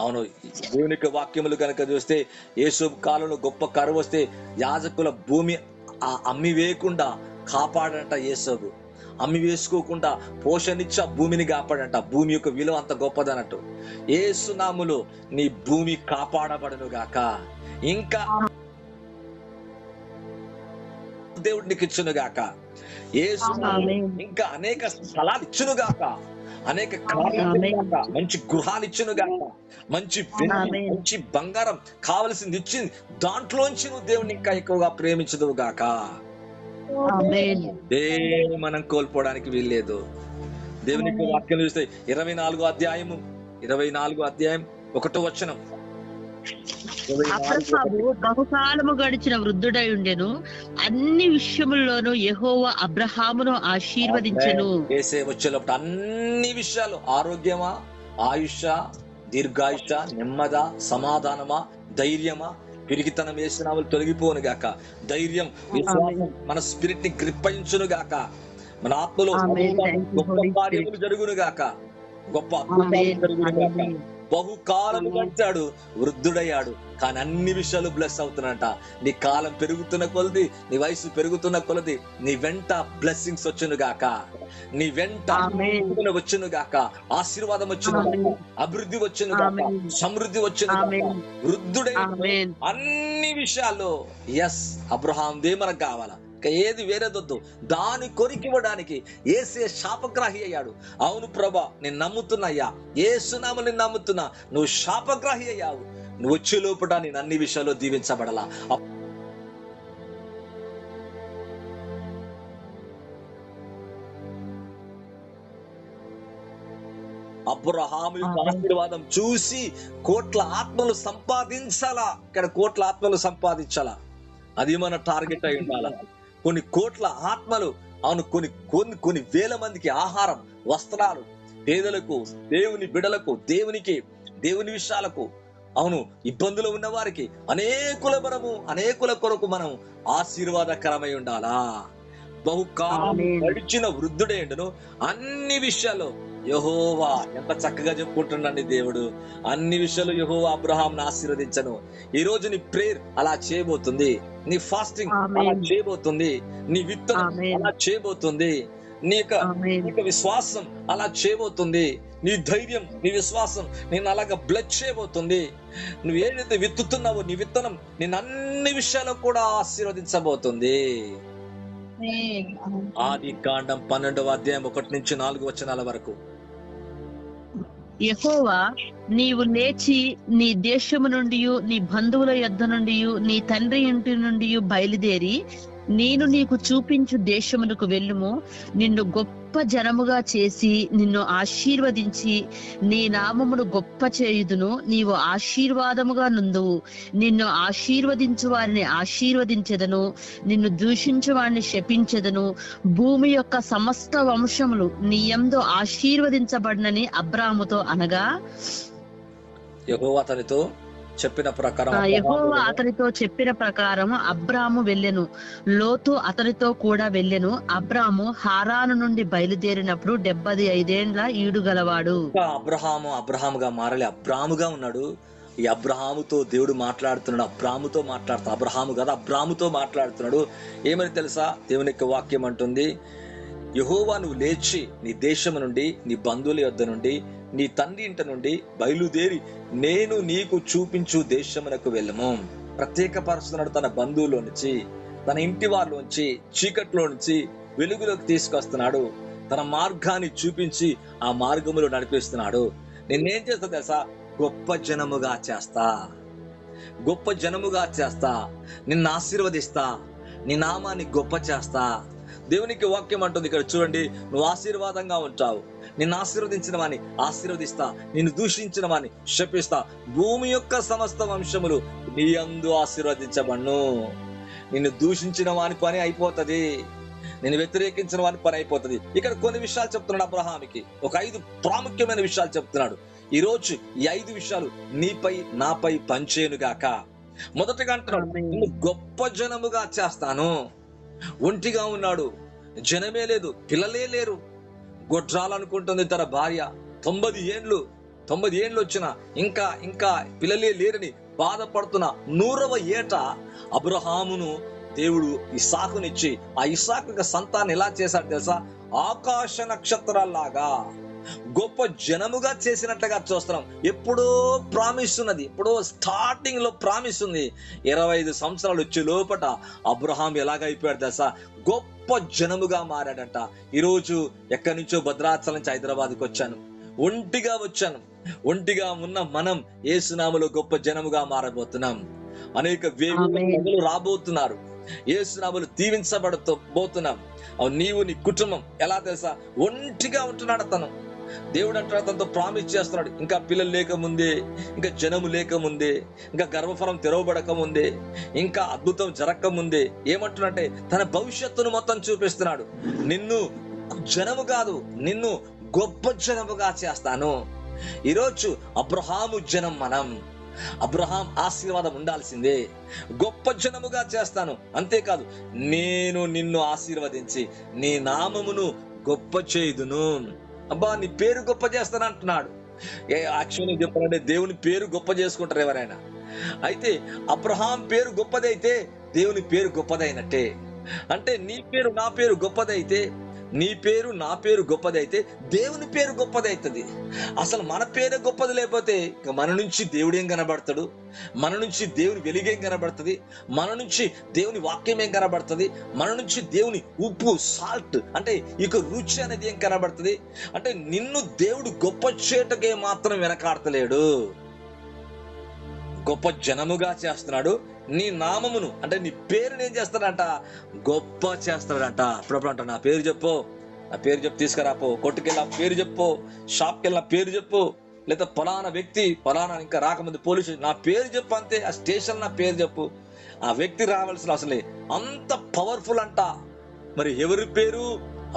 అవును, దేవునికి వాక్యములు కనుక చూస్తే యేసు కాలంలో గొప్ప కరువు వస్తే యాజకుల భూమి అమ్మి వేయకుండా కాపాడంట యేసోబు. అమ్మి వేసుకోకుండా పోషణిచ్చ భూమిని కాపాడంట. భూమి యొక్క విలువ అంత గొప్పదన్నట్టు. యేసు నామములో నీ భూమి కాపాడబడును గాక. ఇంకా దేవుడు నీకు ఇచ్చును గాక. యేసు ఇంకా అనేక స్థలాలు ఇచ్చును గాక, అనేక మంచి గృహాలు ఇచ్చును గాక, మంచి బంగారం కావలసింది ఇచ్చింది. దాంట్లోంచి నువ్వు దేవుని ఇంకా ఎక్కువగా ప్రేమించదువు గాక. దేన్ని మనం కోల్పోవడానికి వీల్లేదు. దేవునికి వాక్యం చూస్తే 24వ అధ్యాయం 1వ వచనం. అబ్రహాము బహుకాలము గడిచిన వృద్ధుడై ఉండెను, అన్ని విషయముల్లోనూ యెహోవా అబ్రహామును ఆశీర్వదించెను. యేసే వచ్చేటప్పుడు అన్ని విషయాలు, ఆరోగ్యమా, ఆయుష, దీర్ఘాయుష, నెమ్మద, సమాధానమా, ధైర్యమా, పిరిగితనం వేసినాములు తొలగిపోను గాక. ధైర్యం, విశ్వాసం మన స్పిరిట్ ని గ్రిప్పించును గాక. మన ఆత్మలో గొప్ప కార్యములు జరుగును గాక, గొప్ప అద్భుతాలు జరుగును గాక. బహుకాలం గడిచాడు, వృద్ధుడయ్యాడు, కానీ అన్ని విషయాలు బ్లెస్ అవుతున్నట. నీ కాలం పెరుగుతున్న కొలది, నీ వయసు పెరుగుతున్న కొలది నీ వెంట బ్లెస్సింగ్స్ వచ్చును గాక, నీ వెంట వచ్చును గాక, ఆశీర్వాదం వచ్చును గాక, అభివృద్ధి వచ్చును గాక, సమృద్ధి వచ్చును గాక. వృద్ధుడై అన్ని విషయాల్లో ఎస్ అబ్రహాం దే మనకు కావాలా, ఏది వేరేదొద్దు. దాని కొరికివ్వడానికి యేసే శాపగ్రాహి అయ్యాడు. అవును ప్రభా, నేను నమ్ముతున్నాయ్యా, యేసునామమున నేను నమ్ముతున్నా, నువ్వు శాపగ్రాహి అయ్యావు. నువ్వు వచ్చే లోపల నేను అన్ని విషయాల్లో దీవించబడాలా. అబ్రహాము ఆశీర్వాదం చూసి కోట్ల ఆత్మలు సంపాదించాలా. ఇక్కడ కోట్ల ఆత్మలు సంపాదించాలా, అది మన టార్గెట్ అయి ఉండాలా. కొన్ని కోట్ల ఆత్మలు, అవును, కొన్ని వేల మందికి ఆహారం, వస్త్రాలు, పేదలకు, దేవుని బిడలకు, దేవుని విషయాలకు, అవును, ఇబ్బందులు ఉన్న వారికి, అనేకుల కొరకు మనం ఆశీర్వాదకరమై ఉండాలా. బహుకాలం గడిచిన వృద్ధుడేండును, అన్ని విషయాల్లో యెహోవా, ఎంత చక్కగా చెప్పుకుంటున్నాండి దేవుడు, అన్ని విషయాలు యెహోవా అబ్రహాంను ఆశీర్వదించను. ఈ రోజు నీ ప్రేయర్ అలా చేయబోతుంది, నీ ఫాస్టింగ్ అలా చేయబోతుంది, నీ విత్తనం అలా చేయబోతుంది, నీ యొక్క విశ్వాసం అలా చేయబోతుంది, నీ ధైర్యం, నీ విశ్వాసం నేను అలాగా బ్లెస్ చేయబోతుంది. నువ్వు ఏదైతే విత్తుతున్నావో నీ విత్తనం నేను అన్ని విషయాల్లో కూడా ఆశీర్వదించబోతుంది. ఆదికాండం 12వ అధ్యాయం 1-4 వచనాల వరకు. యెహోవా, నీవు లేచి నీ దేశము నుండి, నీ బంధువుల యొద్ద నుండి, నీ తండ్రి ఇంటి నుండి బయలుదేరి నేను నీకు చూపించు దేశమునకు వెళ్ళుము. నిన్ను గొప్ప జనముగా చేసి నిన్ను ఆశీర్వదించి నీ నామమును గొప్ప చేయుదును. నీవు ఆశీర్వాదముగా నుందువు. నిన్ను ఆశీర్వదించు వారిని ఆశీర్వదించెదను, నిన్ను దూషించు వారిని శపించెదను. భూమి యొక్క సమస్త వంశములు నీ యందు ఆశీర్వదించబడినని అబ్రాహాముతో అనగా, యెహోవా అతనితో చెప్పిన ప్రకారం అబ్రాము వెళ్ళెను. లోతు అతనితో కూడా వెళ్ళెను. అబ్రాము హారాను నుండి బయలుదేరినప్పుడు 75 ఏండ్ల ఈడు గలవాడు. అబ్రహాముగా మారలే, అబ్రాముగా ఉన్నాడు. ఈ అబ్రహాముతో దేవుడు మాట్లాడుతున్నాడు. అబ్రహాము కదా, అబ్రాముతో మాట్లాడుతున్నాడు. ఏమని తెలుసా, దేవుని యొక్క వాక్యం అంటుంది, యెహోవా, నువ్వు లేచి నీ దేశము నుండి, నీ బంధువుల యొద్ద నుండి, నీ తండ్రి ఇంట నుండి బయలుదేరి నేను నీకు చూపించు దేశమునకు వెళ్ళము. ప్రత్యేకపరుస్తున్నాడు తన బంధువులో నుంచి, తన ఇంటి వారిలోంచి, చీకట్లో నుంచి వెలుగులోకి తీసుకొస్తున్నాడు. తన మార్గాన్ని చూపించి ఆ మార్గములో నడిపిస్తున్నాడు. నేనేం చేస్తా తెలుసా, గొప్ప జనముగా చేస్తా, నిన్ను ఆశీర్వదిస్తా, నీ నామాన్ని గొప్ప చేస్తా. దేవునికి వాక్యం అంటుంది ఇక్కడ చూడండి, నువ్వు ఆశీర్వాదంగా ఉంటావు, నిన్ను ఆశీర్వదించిన వాడిని ఆశీర్వదిస్తా, నిన్ను దూషించిన వాడిని శపిస్తా. భూమి యొక్క సమస్త వంశములు నీ యందు ఆశీర్వదించబడును. నిన్ను దూషించిన వాని పని అయిపోతుంది, నిన్ను వ్యతిరేకించిన వాని పని అయిపోతుంది. ఇక్కడ కొన్ని విషయాలు చెప్తున్నాడు అబ్రహాముకి, ఒక 5 ప్రాముఖ్యమైన విషయాలు చెప్తున్నాడు. ఈ రోజు ఈ 5 విషయాలు నీపై నాపై పనిచేయునుగాక. మొదటగా అంటున్నాడు, నిన్ను గొప్ప జనముగా చేస్తాను. ఒంటిగా ఉన్నాడు, జనమే లేదు, పిల్లలే లేరు, గొడ్రాలనుకుంటుంది తన భార్య. 90 ఏండ్లు 90 ఏళ్ళు వచ్చిన ఇంకా ఇంకా పిల్లలే లేరని బాధపడుతున్న 100వ ఏట అబ్రహామును దేవుడు ఇస్సాకునిచ్చి, ఆ ఇస్సాకు సంతానం ఎలా చేశాడు తెలుసా? ఆకాశ నక్షత్రాల్లాగా గొప్ప జనముగా చేసినట్లుగా చూస్తున్నాం. ఎప్పుడో ప్రామిస్ ఉన్నది, ఎప్పుడో స్టార్టింగ్ లో ప్రామిస్ ఉంది. 25 సంవత్సరాలు వచ్చే లోపట అబ్రహాం ఎలాగైపోయాడు తెలుసా? గొప్ప జనముగా మారాడట. ఈరోజు ఎక్కడి నుంచో భద్రాచలం నుంచి హైదరాబాద్కి వచ్చాను, ఒంటిగా వచ్చాను. ఒంటిగా ఉన్న మనం యేసునామములో గొప్ప జనముగా మారబోతున్నాం. అనేక వేగులు రాబోతున్నారు. యేసునామములో దీవించబడబోతున్నాం. నీవు నీ కుటుంబం ఎలా తెలుసా? ఒంటిగా ఉంటున్నాడు అతను. దేవుడు అంటాడు, తనతో ప్రామిస్ చేస్తున్నాడు. ఇంకా పిల్లలు లేకముందే, ఇంకా జనము లేకముందే, ఇంకా గర్భఫలం తెరవబడక ముందే, ఇంకా అద్భుతం జరగకముందే ఏమంటున్నాడంటే తన భవిష్యత్తును మొత్తం చూపిస్తున్నాడు. నిన్ను జనము కాదు, నిన్ను గొప్ప జనముగా చేస్తాను. ఈరోజు అబ్రహాము జనం మనం. అబ్రహాం ఆశీర్వాదం ఉండాల్సిందే. గొప్ప జనముగా చేస్తాను, అంతేకాదు నేను నిన్ను ఆశీర్వదించి నీ నామమును గొప్ప చేయుదును. అబ్బా, నీ పేరు గొప్ప చేస్తాను అంటున్నాడు. యాక్చువల్గా చెప్పాలంటే దేవుని పేరు గొప్ప చేసుకుంటారు ఎవరైనా. అయితే అబ్రహాం పేరు గొప్పదైతే దేవుని పేరు గొప్పదైనట్టే. అంటే నీ పేరు నా పేరు గొప్పదైతే, నీ పేరు నా పేరు గొప్పదైతే దేవుని పేరు గొప్పదైతుంది. అసలు మన పేరే గొప్పది లేకపోతే ఇక మన నుంచి దేవుడు ఏం కనబడతాడు? మన నుంచి దేవుని వెలుగేం కనబడుతుంది? మన నుంచి దేవుని వాక్యం ఏం కనబడుతుంది? మన నుంచి దేవుని ఉప్పు, సాల్ట్ అంటే ఇక రుచి అనేది ఏం కనబడుతుంది? అంటే నిన్ను దేవుడు గొప్ప చేయటకే మాత్రం వెనకాడతలేడు, గొప్ప జనముగా చేస్తున్నాడు. నీ నామమును అంటే నీ పేరుని ఏం చేస్తాడంట? గొప్ప చేస్తాడంట. అప్పుడప్పుడు అంట, నా పేరు చెప్పు, నా పేరు చెప్పు, తీసుకురాపో, కొట్టుకెళ్ళి పేరు చెప్పు, షాప్కి వెళ్ళిన పేరు చెప్పు, లేదా ఫలానా వ్యక్తి ఫలానా ఇంకా రాకముందు పోలీసు నా పేరు చెప్పు, అంతే. ఆ స్టేషన్ నా పేరు చెప్పు, ఆ వ్యక్తి రావాల్సిన అసలే అంత పవర్ఫుల్ అంట. మరి ఎవరి పేరు?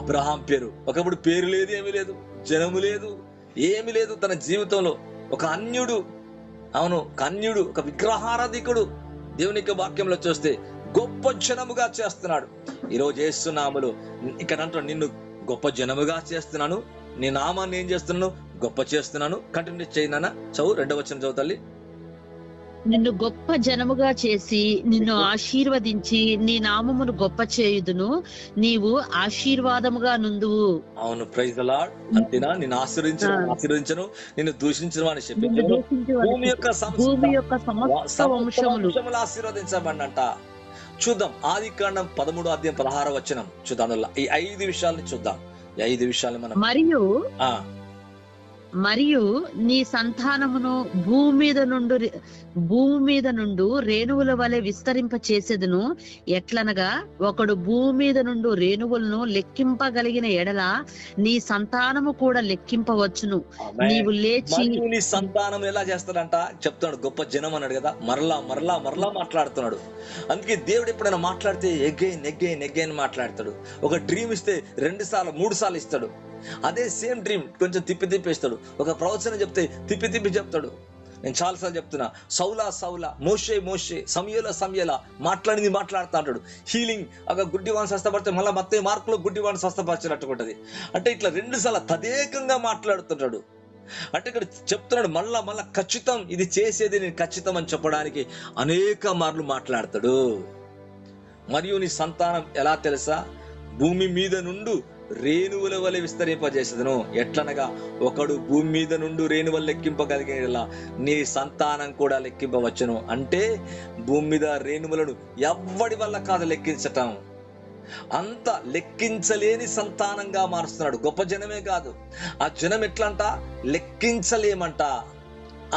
అబ్రహాం పేరు. ఒకప్పుడు పేరు లేదు, ఏమీ లేదు, జనము లేదు, ఏమి లేదు తన జీవితంలో. ఒక అన్యుడు, అవును కన్యుడు, ఒక విగ్రహారాధికుడు. దేవుని యొక్క వాక్యంలో చూస్తే గొప్ప జనముగా చేస్తున్నాడు. ఈరోజు యేసునామములో ఇక్కడ అంటాడు, నిన్ను గొప్ప జనముగా చేస్తున్నాను, నీ నామాన్ని ఏం చేస్తున్నాను? గొప్ప చేస్తున్నాను. కంటిన్యూ చేయనా? చదువు 2వ వచనం చదువు తల్లి. నిన్ను గొప్ప జనముగా చేసి నిన్ను ఆశీర్వదించి నీ నామమును గొప్ప చేయుదును, నీవు ఆశీర్వాదముగా నుందువు. అవును, ప్రైజ్ ది లార్డ్. అంతేనా? నిన్ను ఆశీర్వదించను, నిన్ను దూషించను అని చెప్పించాను. భూమి యొక్క సమస్త వంశములు ఆశీర్వదించబడినంట. చూద్దాం ఆదికాండం 13వ అధ్యాయం 16వ వచనం చూద్దాం. ఈ 5 విషయాలను చూద్దాం. ఈ 5 విషయాలు మనం మరియు నీ సంతానమును భూమి మీద నుండు రేణువుల వలె విస్తరింప చేసేదను. ఎట్లనగా ఒకడు భూమి మీద నుండి రేణువులను లెక్కింపగలిగిన ఎడల నీ సంతానము కూడా లెక్కింపవచ్చును. నీవు లేచి నీ సంతానం ఎలా చేస్తాడంట చెప్తున్నాడు. గొప్ప జనం అన్నాడు కదా, మరలా మరలా మరలా మాట్లాడుతున్నాడు. అందుకే దేవుడు ఎప్పుడైనా మాట్లాడితే ఎగ్గైన్ మాట్లాడతాడు. ఒక డ్రీమ్ ఇస్తే 2 సార్లు 3 సార్లు ఇస్తాడు. అదే సేమ్ డ్రీమ్ కొంచెం తిప్పిస్తే, ఒక ప్రవచనం చెప్తే తిప్పి చెప్తాడు. నేను చాలాసార్లు చెప్తున్నా, సౌలా మోషే సమయలా మాట్లాడింది మాట్లాడుతూ అంటాడు. హీలింగ్ ఒక గుడ్డివాడిని స్వస్థపడితే మళ్ళీ మత్తయి మార్కులో గుడ్డివాడిని స్వస్థపరిచినట్టు ఉంటుంది. అంటే ఇట్లా 2 సార్లు తదేకంగా మాట్లాడుతుంటాడు. అంటే ఇక్కడ చెప్తున్నాడు మళ్ళా ఖచ్చితం, ఇది చేసేది నేను ఖచ్చితం అని చెప్పడానికి అనేక మార్లు మాట్లాడతాడు. మరియు నీ సంతానం ఎలా తెలుసా? భూమి మీద నుండి రేణువుల వలె విస్తరింపజేసేదను. ఎట్లనగా ఒకడు భూమి మీద నుండి రేణువులు లెక్కింపగలిగేలా నీ సంతానం కూడా లెక్కింపవచ్చును. అంటే భూమి మీద రేణువులను ఎవ్వడి వల్ల కాదు లెక్కించటం, అంత లెక్కించలేని సంతానంగా మారుస్తున్నాడు. గొప్ప జనమే కాదు, ఆ జనం ఎట్లంట? లెక్కించలేమంట,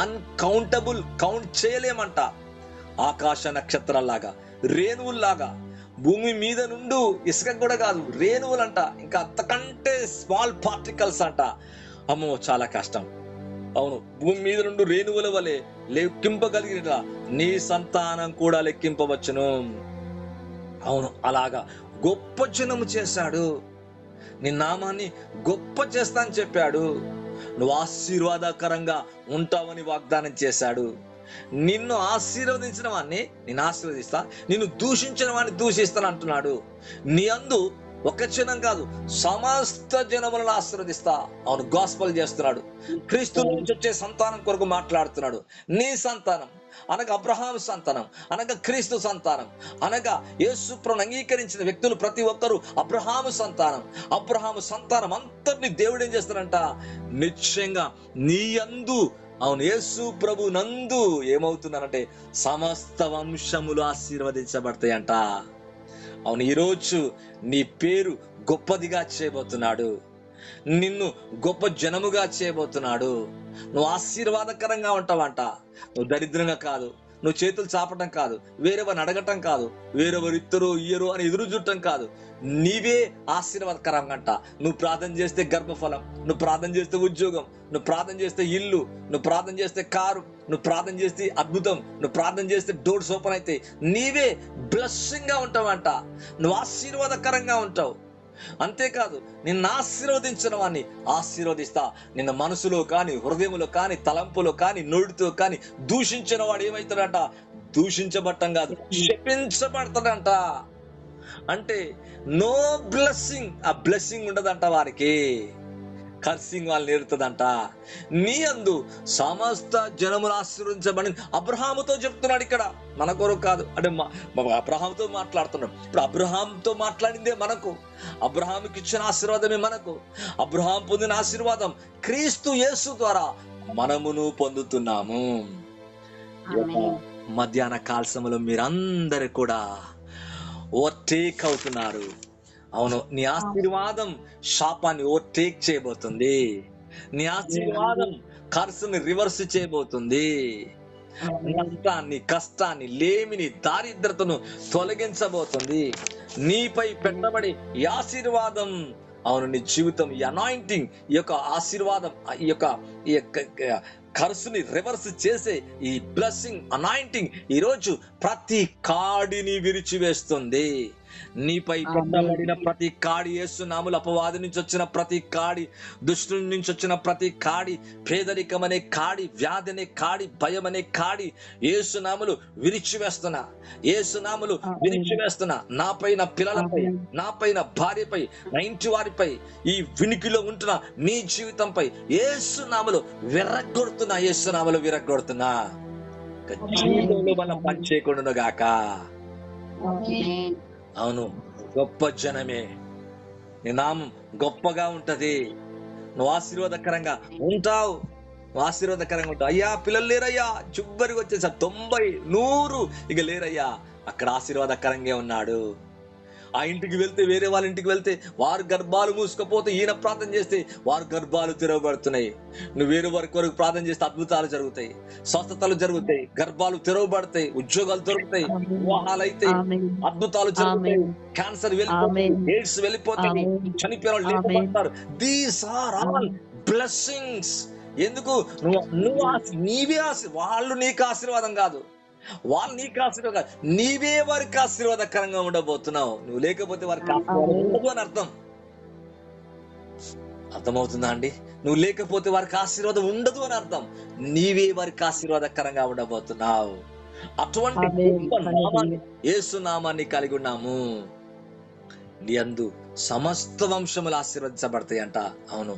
అన్కౌంటబుల్, కౌంట్ చేయలేమంట. ఆకాశ నక్షత్రాల్లాగా, రేణువుల్లాగా, భూమి మీద నుండి ఇసుక కూడా కాదు, రేణువులంట, ఇంకా అంతకంటే స్మాల్ పార్టికల్స్ అంట. అమ్మో, చాలా కష్టం. అవును, భూమి మీద నుండి రేణువుల వలె లెక్కింపగలిగిన నీ సంతానం కూడా లెక్కింపవచ్చును. అవును, అలాగా గొప్ప జనము చేశాడు. నీ నామాన్ని గొప్ప చేస్తా అని చెప్పాడు. నువ్వు ఆశీర్వాదకరంగా ఉంటావని వాగ్దానం చేశాడు. నిన్ను ఆశీర్వదించిన వాడిని నేను ఆశీర్వదిస్తా, నిన్ను దూషించిన వాడిని దూషిస్తాను అంటున్నాడు. నీ అందు ఒక జనం కాదు, సమస్త జనములను ఆశీర్వదిస్తా. అవును, గాస్పల్ చేస్తున్నాడు. క్రీస్తు నుంచి వచ్చే సంతానం కొరకు మాట్లాడుతున్నాడు. నీ సంతానం అనగా అబ్రహాం సంతానం, అనగా క్రీస్తు సంతానం, అనగా యేసు ప్రభువును అంగీకరించిన వ్యక్తులు ప్రతి ఒక్కరూ అబ్రహాము సంతానం. అబ్రహాము సంతానం అంతటిని దేవుడు ఏం చేస్తాడంట, నిశ్చయంగా నీ యందు, అవును యేసు ప్రభు నందు ఏమవుతున్నారంటే సమస్త వంశములు ఆశీర్వదించబడతాయంట. అవును, ఈరోజు నీ పేరు గొప్పదిగా చేయబోతున్నాడు. నిన్ను గొప్ప జనముగా చేయబోతున్నాడు. నువ్వు ఆశీర్వాదకరంగా ఉంటావంట. నువ్వు దరిద్రంగా కాదు, నువ్వు చేతులు చాపటం కాదు, వేరెవరిని అడగటం కాదు, వేరెవరు ఇద్దరు ఇయ్యరు అని ఎదురు చూడటం కాదు. నీవే ఆశీర్వాదకరంగా అంట. నువ్వు ప్రార్థన చేస్తే గర్భఫలం, నువ్వు ప్రార్థన చేస్తే ఉద్యోగం, నువ్వు ప్రార్థన చేస్తే ఇల్లు, నువ్వు ప్రార్థన చేస్తే కారు, నువ్వు ప్రార్థన చేస్తే అద్భుతం, నువ్వు ప్రార్థన చేస్తే డోర్స్ ఓపెన్ అయితే నీవే బ్లెస్సింగ్ గా ఉంటావంట. నువ్వు ఆశీర్వాదకరంగా ఉంటావు. అంతేకాదు, నిన్ను ఆశీర్వదించిన వాడిని ఆశీర్వదిస్తా. నిన్న మనసులో కానీ, హృదయంలో కానీ, తలంపులో కానీ, నోటితో కానీ దూషించిన వాడు ఏమవుతాడంట, దూషించబడటం కాదు, శపించబడతాడంట. అంటే నో బ్లెస్సింగ్, ఆ బ్లెస్సింగ్ ఉండదంట వారికి. కర్సింగ్ వాళ్ళని నేర్తుందంట. నీ అందు సమస్త జనములు ఆశీర్వదించబడి అబ్రహాముతో చెప్తున్నాడు. ఇక్కడ మన కొరకు కాదు, అంటే అబ్రహాముతో మాట్లాడుతున్నాడు. ఇప్పుడు అబ్రహాంతో మాట్లాడిందే మనకు, అబ్రహాముకి ఇచ్చిన ఆశీర్వాదమే మనకు. అబ్రహాం పొందిన ఆశీర్వాదం క్రీస్తు యేసు ద్వారా మనమును పొందుతున్నాము. మధ్యాహ్న కాల సమయంలో మీరందరూ కూడా ఓవర్టేక్ అవుతున్నారు. అవును, నీ ఆశీర్వాదం శాపాన్ని ఓవర్టేక్ చేయబోతుంది. నీ ఆశీర్వాదం కర్సుని రివర్స్ చేయబోతుంది. నష్టాన్ని, కష్టాన్ని, లేమిని, దారిద్రతను తొలగించబోతుంది. నీపై పెట్టబడి ఈ ఆశీర్వాదం, అవును, నీ జీవితం, ఈ అనాయింటింగ్, ఈ యొక్క ఆశీర్వాదం, ఈ యొక్క కర్సుని రివర్స్ చేసే ఈ బ్లెస్సింగ్, అనాయింటింగ్ ఈరోజు ప్రతి కాడిని విరిచివేస్తుంది. నీపై పెట్టబడిన ప్రతి కాడి, యేసు నామములో అపవాది నుంచి వచ్చిన ప్రతి కాడి, దుష్టుని నుంచి వచ్చిన ప్రతి కాడి, పేదరికం అనే కాడి, వ్యాధి అనే కాడి, భయం అనే కాడి యేసు నామములో విరిచివేస్తున్నా. యేసు నామములో విరిచివేస్తున్నా. నాపై, నా పిల్లలపై, నాపై, నా భార్యపై, నా ఇంటి వారిపై, ఈ వినికిలో ఉంటున్న నీ జీవితంపై యేసు నామములో విరగ్గొడుతున్నా. యేసు నామములో విరగ్గొడుతున్నా. జీవితంలో మనం పని చేయకుండా గాక. అవును, గొప్ప జనమే, నీ నామం గొప్పగా ఉంటది. నువ్వు ఆశీర్వాదకరంగా ఉంటావు. నువ్వు ఆశీర్వాదకరంగా ఉంటావు. అయ్యా పిల్లలు లేరయ్యా, చివరికి వచ్చేసా 90, 100 ఇక లేరయ్యా. అక్కడ ఆశీర్వాదకరంగా ఉన్నాడు. ఆ ఇంటికి వెళ్తే, వేరే వాళ్ళ ఇంటికి వెళ్తే వారు గర్భాలు మూసుకపోతే ఈయన ప్రార్థన చేస్తే వారు గర్భాలు తెరవబడుతున్నాయి. నువ్వు వేరే వారి కొరకు ప్రార్థన చేస్తే అద్భుతాలు జరుగుతాయి, స్వస్థతలు జరుగుతాయి, గర్భాలు తెరవబడతాయి, ఉద్యోగాలు దొరుకుతాయి, వివాహాలు అయితే అద్భుతాలు జరుగుతాయి, క్యాన్సర్ వెళ్ళిపోతాయి, ఎయిడ్స్ వెళ్ళిపోతాయి, చనిపోయిన వాళ్ళు లేకపోతారు. These are all blessings. ఎందుకు? నువ్వు నీవే వాళ్ళు నీకు ఆశీర్వాదం కాదు, వాళ్ళు నీకు ఆశీర్వాదం, నీవే వారికి ఆశీర్వాదకరంగా ఉండబోతున్నావు. నువ్వు లేకపోతే వారికి ఆశీర్వాదం ఉండదు అని అర్థం. అర్థమవుతుందా అండి? నువ్వు లేకపోతే వారికి ఆశీర్వాదం ఉండదు అని అర్థం. నీవే వారికి ఆశీర్వాదకరంగా ఉండబోతున్నావు. అటువంటి నామాన్ని, యేసు నామాన్ని కలిగి ఉన్నాము. నీ అందు సమస్త వంశములు ఆశీర్వదించబడతాయి అంట. అవును,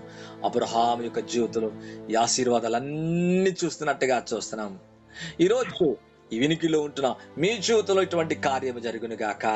అబ్రహాము యొక్క జీవితంలో ఈ ఆశీర్వాదాలన్నీ చూస్తున్నట్టుగా చూస్తున్నాం. ఈరోజు ఈ వినికిలో ఉంటున్న మీ జీవితంలో ఇటువంటి కార్యము జరుగును గాక.